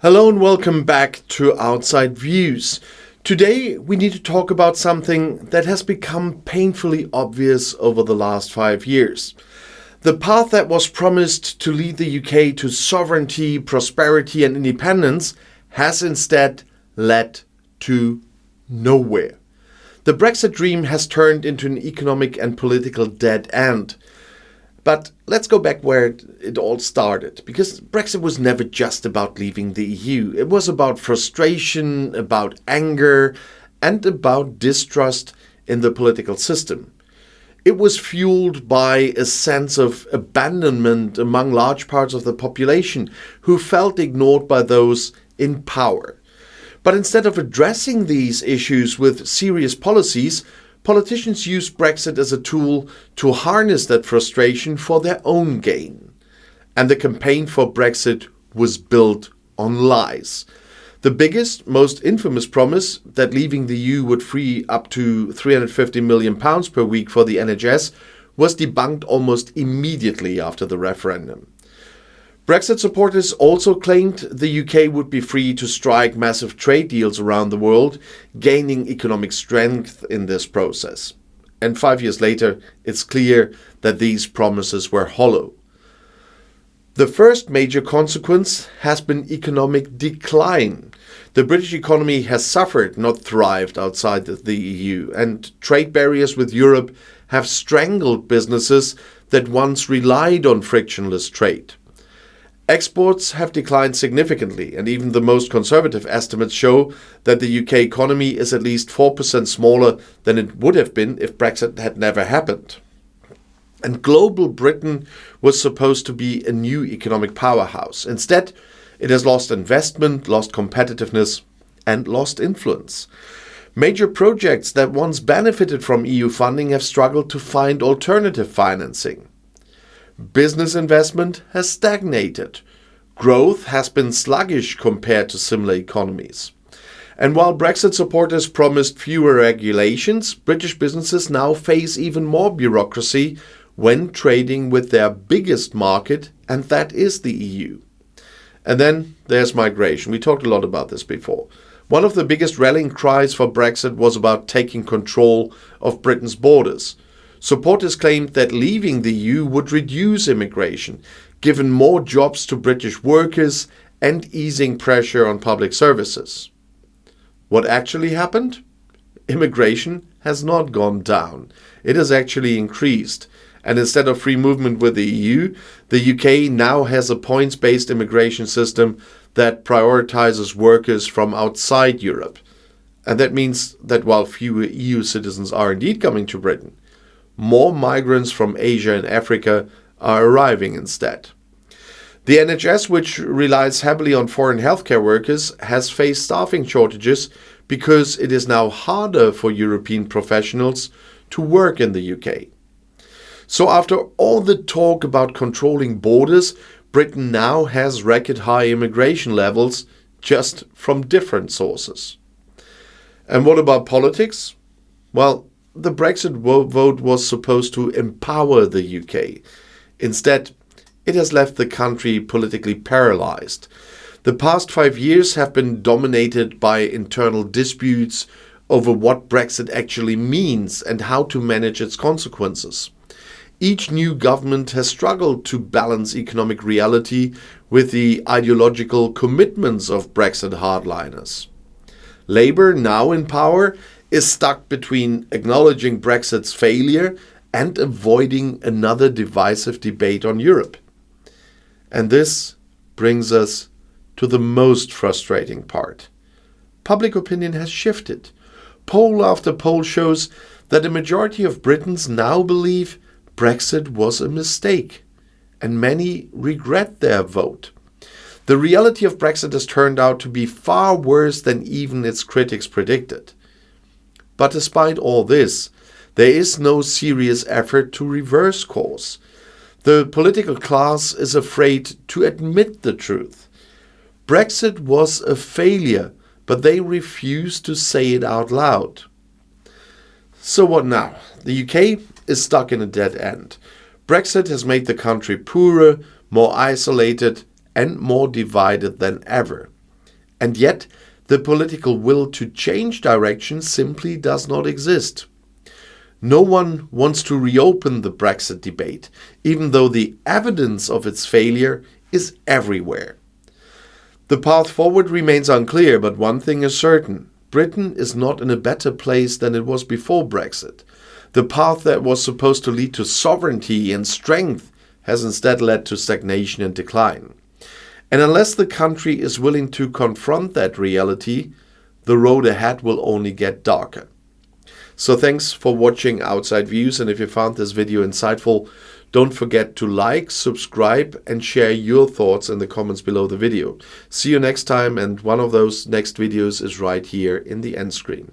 Hello and welcome back to Outside Views. Today we need to talk about something that has become painfully obvious over the last 5 years. The path that was promised to lead the UK to sovereignty, prosperity and independence has instead led to nowhere. The Brexit dream has turned into an economic and political dead end. But let's go back where it all started, because Brexit was never just about leaving the EU. It was about frustration, about anger, and about distrust in the political system. It was fueled by a sense of abandonment among large parts of the population who felt ignored by those in power. But instead of addressing these issues with serious policies, politicians used Brexit as a tool to harness that frustration for their own gain. And the campaign for Brexit was built on lies. The biggest, most infamous promise, that leaving the EU would free up to £350 million per week for the NHS, was debunked almost immediately after the referendum. Brexit supporters also claimed the UK would be free to strike massive trade deals around the world, gaining economic strength in this process. And 5 years later, it's clear that these promises were hollow. The first major consequence has been economic decline. The British economy has suffered, not thrived, outside the EU, and trade barriers with Europe have strangled businesses that once relied on frictionless trade. Exports have declined significantly, and even the most conservative estimates show that the UK economy is at least 4% smaller than it would have been if Brexit had never happened. And global Britain was supposed to be a new economic powerhouse. Instead, it has lost investment, lost competitiveness, and lost influence. Major projects that once benefited from EU funding have struggled to find alternative financing. Business investment has stagnated. Growth has been sluggish compared to similar economies. And while Brexit supporters promised fewer regulations, British businesses now face even more bureaucracy when trading with their biggest market, and that is the EU. And then there's migration. We talked a lot about this before. One of the biggest rallying cries for Brexit was about taking control of Britain's borders. Supporters claimed that leaving the EU would reduce immigration, giving more jobs to British workers and easing pressure on public services. What actually happened? Immigration has not gone down. It has actually increased. And instead of free movement with the EU, the UK now has a points-based immigration system that prioritizes workers from outside Europe. And that means that while fewer EU citizens are indeed coming to Britain, more migrants from Asia and Africa are arriving instead. The NHS, which relies heavily on foreign healthcare workers, has faced staffing shortages because it is now harder for European professionals to work in the UK. So after all the talk about controlling borders, Britain now has record high immigration levels, just from different sources. And what about politics? Well, the Brexit vote was supposed to empower the UK. Instead, it has left the country politically paralyzed. The past 5 years have been dominated by internal disputes over what Brexit actually means and how to manage its consequences. Each new government has struggled to balance economic reality with the ideological commitments of Brexit hardliners. Labour, now in power, is stuck between acknowledging Brexit's failure and avoiding another divisive debate on Europe. And this brings us to the most frustrating part. Public opinion has shifted. Poll after poll shows that a majority of Britons now believe Brexit was a mistake, and many regret their vote. The reality of Brexit has turned out to be far worse than even its critics predicted. But despite all this, there is no serious effort to reverse course. The political class is afraid to admit the truth. Brexit was a failure, but they refuse to say it out loud. So what now? The UK is stuck in a dead end. Brexit has made the country poorer, more isolated, and more divided than ever. And yet, the political will to change direction simply does not exist. No one wants to reopen the Brexit debate, even though the evidence of its failure is everywhere. The path forward remains unclear, but one thing is certain. Britain is not in a better place than it was before Brexit. The path that was supposed to lead to sovereignty and strength has instead led to stagnation and decline. And unless the country is willing to confront that reality, the road ahead will only get darker. So thanks for watching Outside Views, and if you found this video insightful, don't forget to like, subscribe and share your thoughts in the comments below the video. See you next time, and one of those next videos is right here in the end screen.